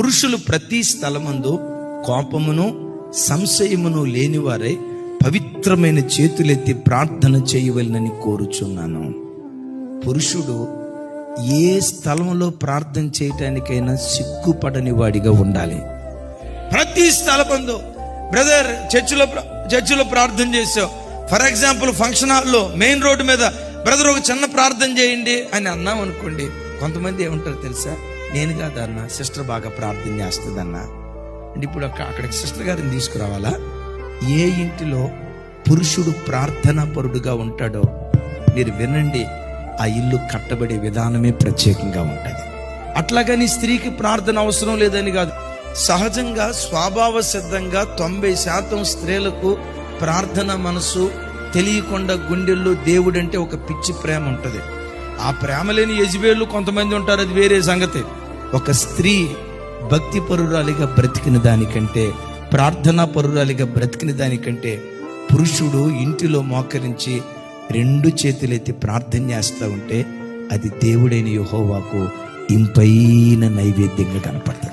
పురుషులు ప్రతి స్థలమందు కోపమును సంశయమును లేనివారై పవిత్రమైన చేతులెత్తి ప్రార్థన చేయవలనని కోరుచున్నాను. పురుషుడు ఏ స్థలంలో ప్రార్థన చేయటానికైనా సిగ్గుపడని వాడిగా ఉండాలి. ప్రతి స్థలమందు బ్రదర్ చర్చిలో ప్రార్థన చేసావు, ఫర్ ఎగ్జాంపుల్ ఫంక్షన్ హాల్లో మెయిన్ రోడ్డు మీద బ్రదర్ ఒక చిన్న ప్రార్థన చేయండి అని అన్నాం అనుకోండి, కొంతమంది ఏమంటారు తెలుసా, నేను కాదన్నా సిస్టర్ బాగా ప్రార్థన చేస్తుందన్నా అంటే ఇప్పుడు అక్కడికి సిస్టర్ గారిని తీసుకురావాలా? ఏ ఇంటిలో పురుషుడు ప్రార్థనా పరుడుగా ఉంటాడో మీరు వినండి, ఆ ఇల్లు కట్టబడే విధానమే ప్రత్యేకంగా ఉంటుంది. అట్లాగని స్త్రీకి ప్రార్థన అవసరం లేదని కాదు. సహజంగా స్వభావ సిద్ధంగా 90% స్త్రీలకు ప్రార్థన మనసు తెలియకుండా గుండెల్లో దేవుడంటే ఒక పిచ్చి ప్రేమ ఉంటుంది. ఆ ప్రేమ లేని యెజబెలు కొంతమంది ఉంటారు, అది వేరే సంగతి. ఒక స్త్రీ భక్తి పరురాలిగా బ్రతికిన దానికంటే, ప్రార్థనా పరురాలిగా బ్రతికిన దానికంటే పురుషుడు ఇంటిలో మోకరించి 2 చేతులెత్తి ప్రార్థన చేస్తూ ఉంటే అది దేవుడైన యెహోవాకు ఇంపైన నైవేద్యంగా కనపడుతుంది.